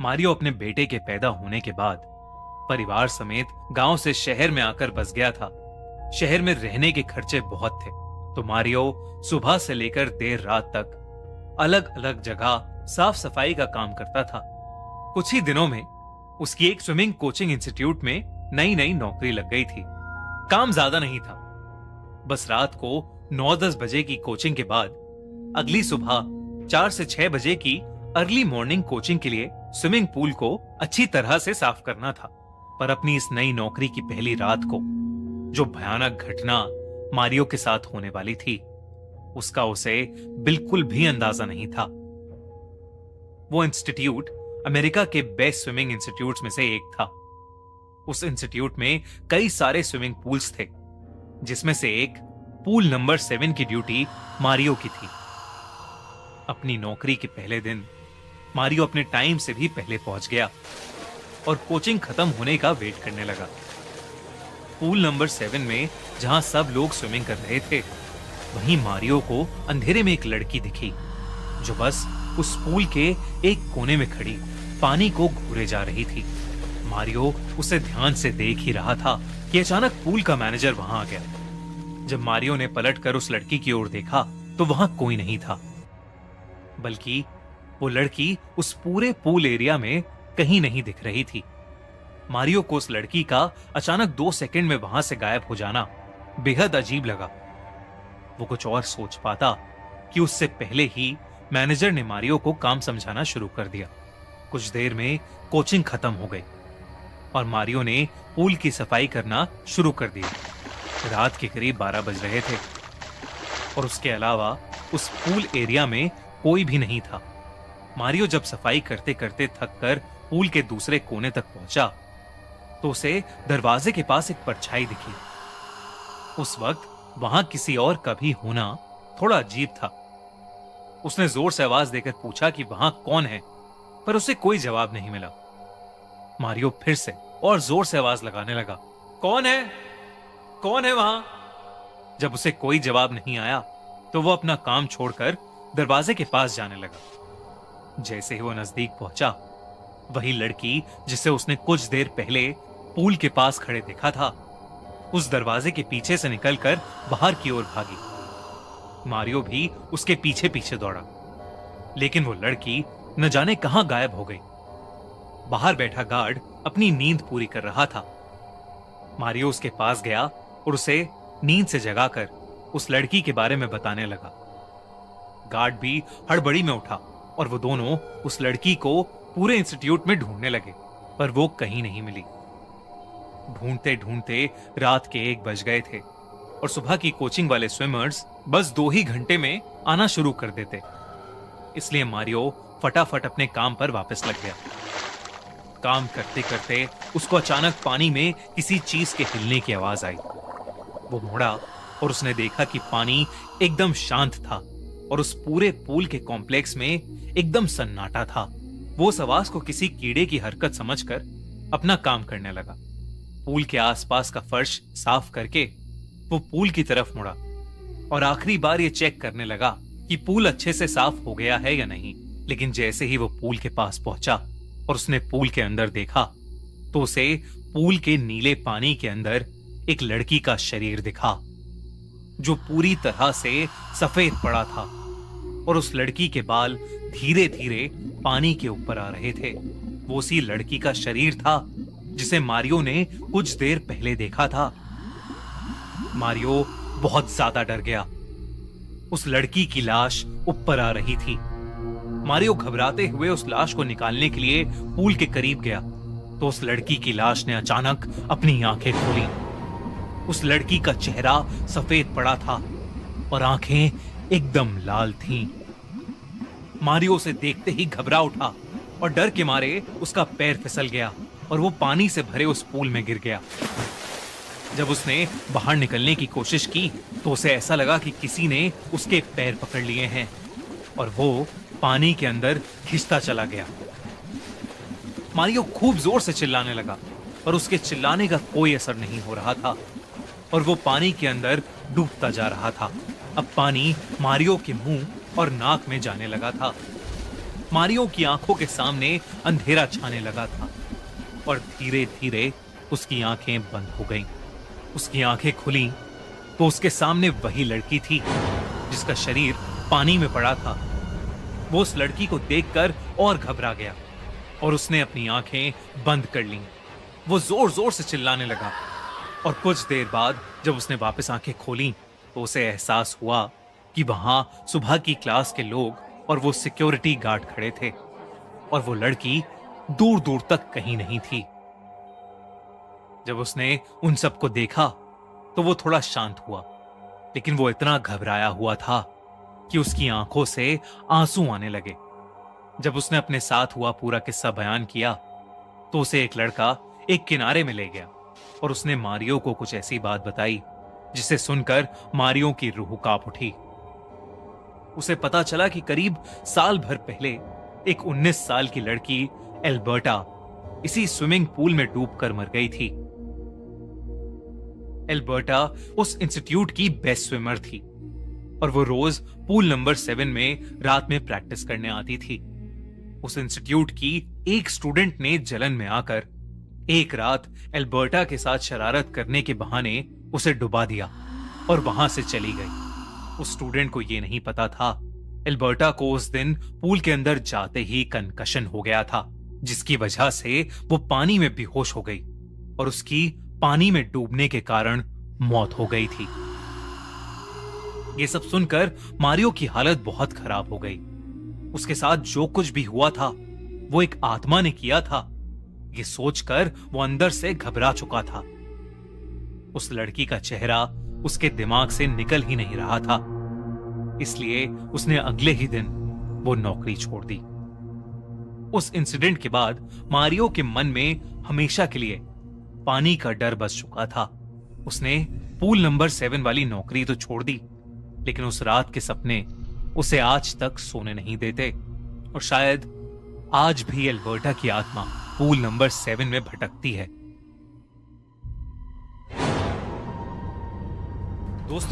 Mario अपने बेटे के पैदा होने के बाद परिवार समेत गांव से शहर में आकर बस गया था। शहर में रहने के खर्चे बहुत थे, तो मारियो सुबह से लेकर देर रात तक अलग अलग जगह साफ सफाई का काम करता था। कुछ ही दिनों में उसकी एक स्विमिंग कोचिंग इंस्टीट्यूट में नई नई नौकरी लग गई थी। काम ज्यादा नहीं था, बस रात को 9-10 बजे की कोचिंग के बाद अगली सुबह 4 से 6 बजे की अर्ली मॉर्निंग कोचिंग के लिए स्विमिंग पूल को अच्छी तरह से साफ करना था। पर अपनी इस नई नौकरी की पहली रात को जो भयानक घटना मारियो के साथ होने वाली थी, उसका उसे बिल्कुल भी अंदाजा नहीं था। वो इंस्टीट्यूट अमेरिका के बेस्ट स्विमिंग इंस्टीट्यूट्स में से एक था। उस इंस्टीट्यूट में कई सारे स्विमिंग पूल्स थे, जिसमें से एक पूल नंबर 7 की ड्यूटी मारियो की थी। अपनी नौकरी के पहले दिन मारियो अपने टाइम से भी पहले पहुंच गया और कोचिंग खत्म होने का वेट करने लगा। पूल नंबर 7 में जहां सब लोग स्विमिंग कर रहे थे, वहीं मारियो को अंधेरे में एक लड़की दिखी जो बस उस पूल के एक कोने में खड़ी पानी को घूरे जा रही थी। मारियो उसे ध्यान से देख ही रहा था कि अचानक पूल का मैनेजर वहां आ गया। जब मारियो ने पलटकर उस लड़की की ओर देखा तो वहां कोई नहीं था, बल्कि वो लड़की उस पूरे पूल एरिया में कहीं नहीं दिख रही थी। मारियो को उस लड़की का अचानक 2 सेकंड में वहां से गायब हो जाना बेहद अजीब लगा। वो कुछ और सोच पाता कि उससे पहले ही मैनेजर ने मारियो को काम समझाना शुरू कर दिया। कुछ देर में कोचिंग खत्म हो गई और मारियो ने पूल की सफाई करना शुरू कर दिया। रात के करीब 12 बज रहे थे और उसके अलावा उस पूल एरिया में कोई भी नहीं था। मारियो जब सफाई करते करते थक कर पूल के दूसरे कोने तक पहुंचा तो उसे दरवाजे के पास एक परछाई दिखी। उस वक्त वहां किसी और का भी होना थोड़ा अजीब था। उसने जोर से आवाज देकर पूछा कि वहां कौन है, पर उसे कोई जवाब नहीं मिला। मारियो फिर से और जोर से आवाज लगाने लगा, कौन है, कौन है वहां? जब उसे कोई जवाब नहीं आया तो वो अपना काम छोड़कर दरवाजे के पास जाने लगा। जैसे ही वो नजदीक पहुंचा, वही लड़की जिसे उसने कुछ देर पहले पूल के पास खड़े देखा था, उस दरवाजे के पीछे से निकलकर बाहर की ओर भागी। मारियो भी उसके पीछे पीछे दौड़ा, लेकिन वो लड़की न जाने कहां गायब हो गई। बाहर बैठा गार्ड अपनी नींद पूरी कर रहा था। मारियो उसके पास गया और उसे नींद से जगाकर उस लड़की के बारे में बताने लगा। गार्ड भी हड़बड़ी में उठा और वो दोनों उस लड़की को पूरे इंस्टीट्यूट में ढूंढने लगे, पर वो कहीं नहीं मिली। ढूंढते ढूंढते रात के 1 बज गए थे और सुबह की कोचिंग वाले स्विमर्स बस 2 ही घंटे में आना शुरू कर देते। इसलिए मारियो फटाफट अपने काम पर वापस लग गया। काम करते करते उसको अचानक पानी में किसी चीज के हिलने की आवाज आई। वो मुड़ा और उसने देखा कि पानी एकदम शांत था और उस पूरे पूल के कॉम्प्लेक्स में एकदम सन्नाटा था। वो उस आवाज को किसी कीड़े की हरकत समझकर अपना काम करने लगा। पूल के आसपास का फर्श साफ करके वो पूल की तरफ मुड़ा और आखिरी बार ये चेक करने लगा कि पूल अच्छे से साफ हो गया है या नहीं। लेकिन जैसे ही वो पूल के पास पहुंचा और उसने पूल के अंदर देखा तो उसे पूल के नीले पानी के अंदर एक लड़की का शरीर दिखा, जो पूरी तरह से सफेद पड़ा था और उस लड़की के बाल धीरे धीरे पानी के ऊपर आ रहे थे। वो उसी लड़की का शरीर था जिसे मारियो ने कुछ देर पहले देखा था। मारियो बहुत ज्यादा डर गया। उस लड़की की लाश ऊपर आ रही थी। मारियो घबराते हुए उस लाश को निकालने के लिए पूल के करीब गया तो उस लड़की की लाश ने अचानक अपनी आंखें खोली। उस लड़की का चेहरा सफेद पड़ा था और आंखें एकदम लाल थीं। मारियो उसे देखते ही घबरा उठा और डर के मारे उसका पैर फिसल गया और वो पानी से भरे उस पूल में गिर गया। जब उसने बाहर निकलने की कोशिश की तो उसे ऐसा लगा कि किसी ने उसके पैर पकड़ लिए हैं और वो पानी के अंदर खिंचता चला गया। मारियो खूब जोर से चिल्लाने लगा, पर उसके चिल्लाने का कोई असर नहीं हो रहा था और वो पानी के अंदर डूबता जा रहा था। अब पानी मारियो के मुंह और नाक में जाने लगा था। मारियो की आंखों के सामने अंधेरा छाने लगा था और धीरे धीरे उसकी आंखें बंद हो गईं। उसकी आंखें खुली तो उसके सामने वही लड़की थी जिसका शरीर पानी में पड़ा था। वो उस लड़की को देखकर और घबरा गया और उसने अपनी आंखें बंद कर लीं। वो जोर जोर से चिल्लाने लगा और कुछ देर बाद जब उसने वापस आंखें खोली तो उसे एहसास हुआ कि वहां सुबह की क्लास के लोग और वो सिक्योरिटी गार्ड खड़े थे और वो लड़की दूर दूर तक कहीं नहीं थी। जब उसने उन सबको देखा तो वो थोड़ा शांत हुआ, लेकिन वो इतना घबराया हुआ था कि उसकी आंखों से आंसू आने लगे। जब उसने अपने साथ हुआ पूरा किस्सा बयान किया तो उसे एक लड़का एक किनारे में ले गया और उसने मारियो को कुछ ऐसी बात बताई जिसे सुनकर मारियो की रूह कांप उठी। उसे पता चला कि करीब साल भर पहले एक 19 साल की लड़की एल्बर्टा इसी स्विमिंग पूल में डूबकर मर गई थी। एल्बर्टा उस इंस्टीट्यूट की बेस्ट स्विमर थी और वो रोज पूल नंबर 7 में रात में प्रैक्टिस करने आती थी। उस इंस्टीट्यूट की एक स्टूडेंट ने जलन में आकर एक रात एल्बर्टा के साथ शरारत करने के बहाने उसे डुबा दिया और वहां से चली गई। उस स्टूडेंट को यह नहीं पता था एल्बर्टा को उस दिन पूल के अंदर जाते ही कंकशन हो गया था, जिसकी वजह से वो पानी में बेहोश हो गई और उसकी पानी में डूबने के कारण मौत हो गई थी। ये सब सुनकर मारियो की हालत बहुत खराब हो गई। उसके साथ जो कुछ भी हुआ था वो एक आत्मा ने किया था, ये सोचकर वो अंदर से घबरा चुका था। उस लड़की का चेहरा उसके दिमाग से निकल ही नहीं रहा था, इसलिए उसने अगले ही दिन वो नौकरी छोड़ दी। उस इंसिडेंट के बाद मारियो के मन में हमेशा के लिए पानी का डर बस चुका था। उसने पूल नंबर 7 वाली नौकरी तो छोड़ दी, लेकिन उस रात के सपने उसे आज तक सोने नहीं देते और शायद आज भी एल्बर्टा की आत्मा पूल नंबर 7 में भटकती है। दोस्तों,